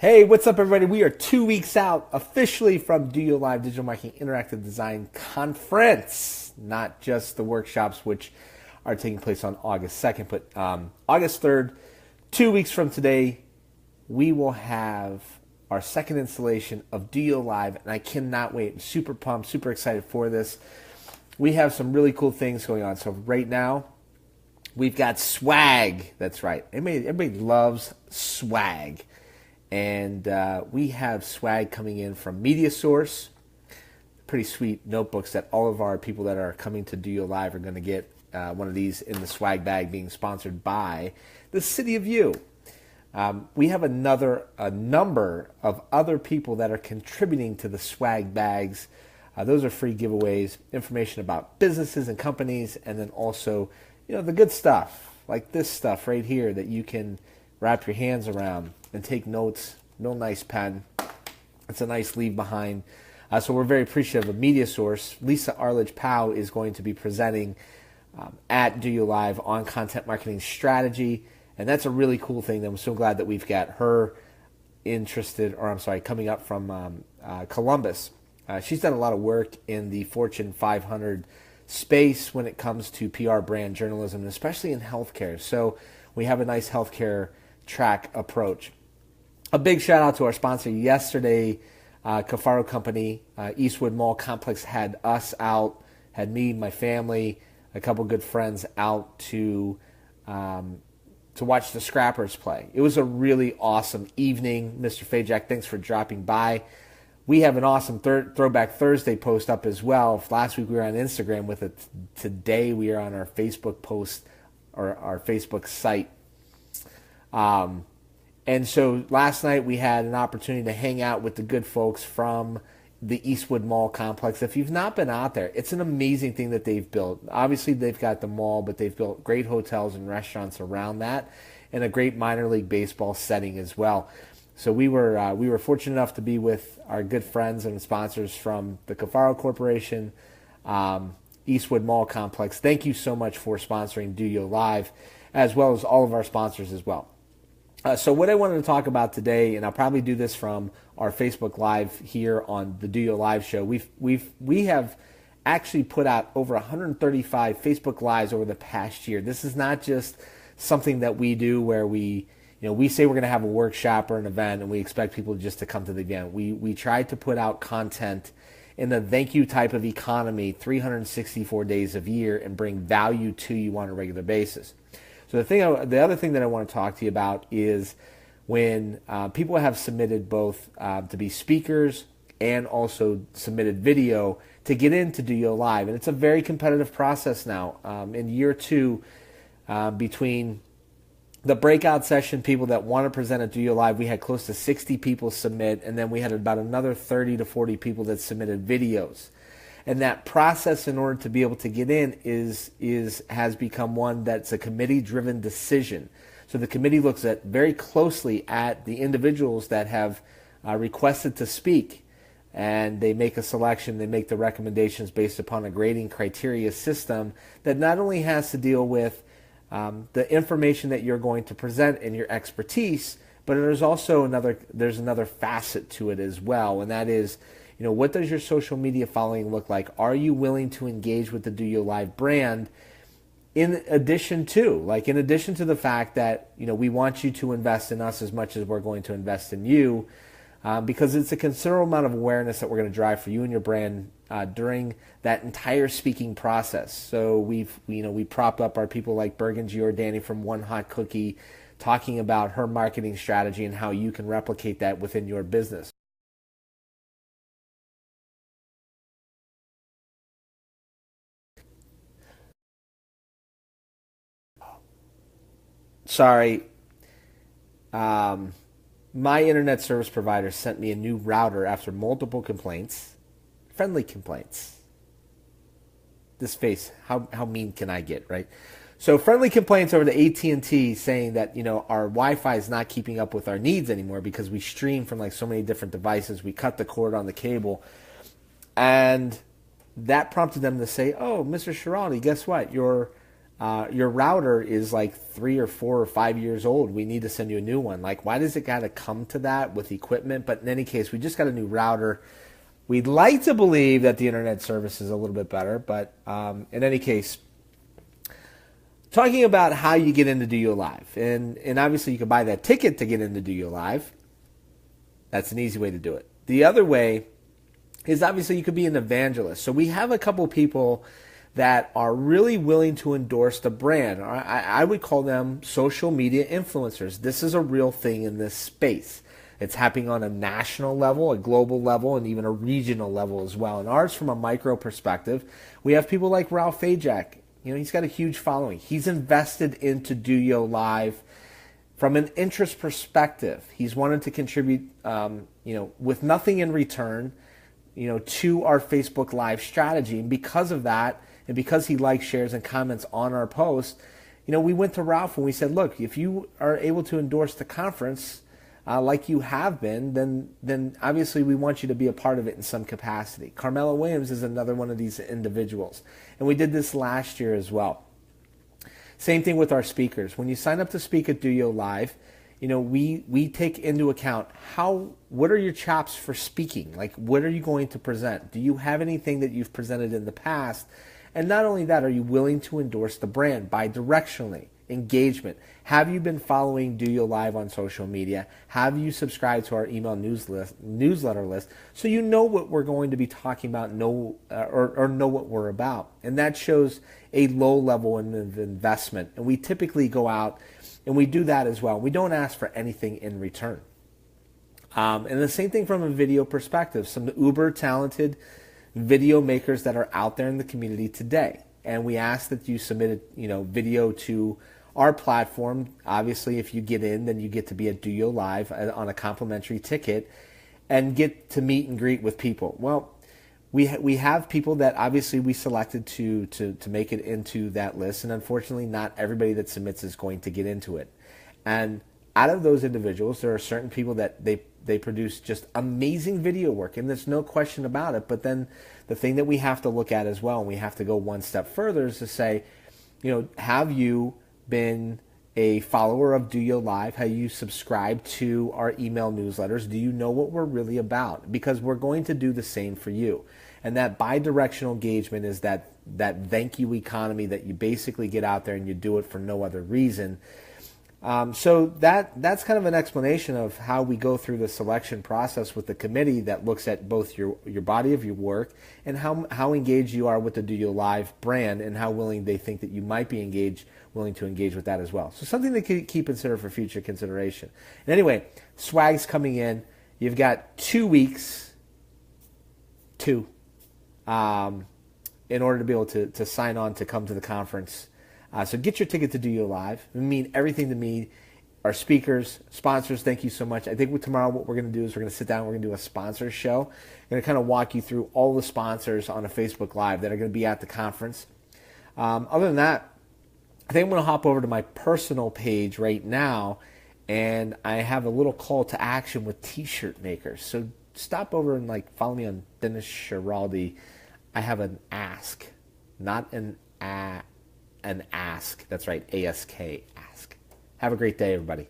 Hey, what's up, everybody? We are 2 weeks out officially from DOYO Live Digital Marketing Interactive Design Conference. Not just the workshops, which are taking place on August 2nd, but August 3rd, 2 weeks from today, we will have our second installation of DOYO Live, and I cannot wait. I'm super pumped, super excited for this. We have some really cool things going on. So right now, we've got swag. That's right. Everybody loves swag. And we have swag coming in from Media Source. Pretty sweet notebooks that all of our people that are coming to DOYO Live are going to get one of these in the swag bag, being sponsored by the City of You. We have a number of other people that are contributing to the swag bags. Those are free giveaways, information about businesses and companies, and then also, the good stuff, like this stuff right here that you can wrap your hands around and take notes. No nice pen. It's a nice leave behind. So we're very appreciative of Media Source. Lisa Arledge-Powell is going to be presenting at DOYO Live on content marketing strategy. And that's a really cool thing. I'm so glad that we've got her coming up from Columbus. She's done a lot of work in the Fortune 500 space when it comes to PR brand journalism, especially in healthcare. So we have a nice healthcare track approach. A big shout out to our sponsor yesterday, Cafaro Company. Eastwood Mall Complex had us out, had me, my family, a couple good friends out to watch the Scrappers play. It was a really awesome evening. Mr. Fajak, thanks for dropping by. We have an awesome Throwback Thursday post up as well. Last week we were on Instagram with it. Today we are on our Facebook post or our Facebook site. And so last night we had an opportunity to hang out with the good folks from the Eastwood Mall Complex. If you've not been out there, it's an amazing thing that they've built. Obviously, they've got the mall, but they've built great hotels and restaurants around that, and a great minor league baseball setting as well. So we were fortunate enough to be with our good friends and sponsors from the Cafaro Corporation, Eastwood Mall Complex. Thank you so much for sponsoring DOYO Live, as well as all of our sponsors as well. So what I wanted to talk about today, and I'll probably do this from our Facebook Live here on the DOYO Live show. We have actually put out over 135 Facebook Lives over the past year. This is not just something that we do where we say we're going to have a workshop or an event and we expect people just to come to the event. We try to put out content in the thank you type of economy 364 days of year and bring value to you on a regular basis. So the other thing that I want to talk to you about is when people have submitted both to be speakers and also submitted video to get into DOYO Live. And it's a very competitive process now. In year two, between the breakout session, people that want to present at DOYO Live, we had close to 60 people submit, and then we had about another 30 to 40 people that submitted videos. And that process, in order to be able to get in, has become one that's a committee-driven decision. So the committee looks very closely at the individuals that have requested to speak, and they make a selection. They make the recommendations based upon a grading criteria system that not only has to deal with the information that you're going to present and your expertise, but there's also another facet to it as well, and that is, what does your social media following look like? Are you willing to engage with the DOYO Live brand? In addition to the fact that we want you to invest in us as much as we're going to invest in you, because it's a considerable amount of awareness that we're going to drive for you and your brand during that entire speaking process. So we propped up our people like Bergen Giordani from One Hot Cookie, talking about her marketing strategy and how you can replicate that within your business. Sorry. My internet service provider sent me a new router after multiple complaints, friendly complaints. This face, how mean can I get, right? So friendly complaints over to AT&T saying that, our Wi-Fi is not keeping up with our needs anymore because we stream from so many different devices. We cut the cord on the cable. And that prompted them to say, oh, Mr. Schiraldi, guess what? Your your router is like 3 or 4 or 5 years old. We need to send you a new one. Like, why does it got to come to that with equipment? But in any case, we just got a new router. We'd like to believe that the internet service is a little bit better, but in any case, talking about how you get into DOYO Live. And obviously you can buy that ticket to get into DOYO Live. That's an easy way to do it. The other way is obviously you could be an evangelist. So we have a couple people that are really willing to endorse the brand. I would call them social media influencers. This is a real thing in this space. It's happening on a national level, a global level, and even a regional level as well. And ours, from a micro perspective, we have people like Ralph Fajak. You know, he's got a huge following. He's invested into DOYO Live from an interest perspective. He's wanted to contribute, with nothing in return, to our Facebook Live strategy. And because of that, and because he likes, shares, and comments on our post, we went to Ralph and we said, look, if you are able to endorse the conference like you have been, then obviously we want you to be a part of it in some capacity. Carmela Williams is another one of these individuals. And we did this last year as well. Same thing with our speakers. When you sign up to speak at DOYO Live, we take into account what are your chops for speaking? Like, what are you going to present? Do you have anything that you've presented in the past? And not only that, are you willing to endorse the brand bidirectionally? Engagement. Have you been following DOYO Live on social media? Have you subscribed to our email newsletter list so you know what we're going to be talking about, know what we're about? And that shows a low level of investment. And we typically go out and we do that as well. We don't ask for anything in return. And the same thing from a video perspective. Some uber talented video makers that are out there in the community today. And we ask that you submit video to our platform. Obviously, if you get in, then you get to be at DOYO Live on a complimentary ticket and get to meet and greet with people. Well, we have people that obviously we selected to make it into that list, and unfortunately not everybody that submits is going to get into it. And out of those individuals, there are certain people that they produce just amazing video work, and there's no question about it. But then the thing that we have to look at as well, and we have to go one step further, is to say, have you been a follower of DOYO Live? Have you subscribed to our email newsletters? Do you know what we're really about? Because we're going to do the same for you. And that bi-directional engagement is that thank you economy that you basically get out there and you do it for no other reason. So that's kind of an explanation of how we go through the selection process with the committee that looks at both your body of your work and how engaged you are with the DOYO Live brand and how willing they think that you might be willing to engage with that as well. So something to keep considered for future consideration. And anyway, swag's coming in. You've got 2 weeks, in order to be able to sign on to come to the conference. So get your ticket to DOYO Live. It means everything to me. Our speakers, sponsors, thank you so much. I think tomorrow what we're going to do is we're going to sit down, we're going to do a sponsor show. I'm going to kind of walk you through all the sponsors on a Facebook Live that are going to be at the conference. Other than that, I think I'm going to hop over to my personal page right now, and I have a little call to action with t-shirt makers. So stop over and follow me on Dennis Schiraldi. I have an ask, not an ask. That's right, ASK, ask. Have a great day, everybody.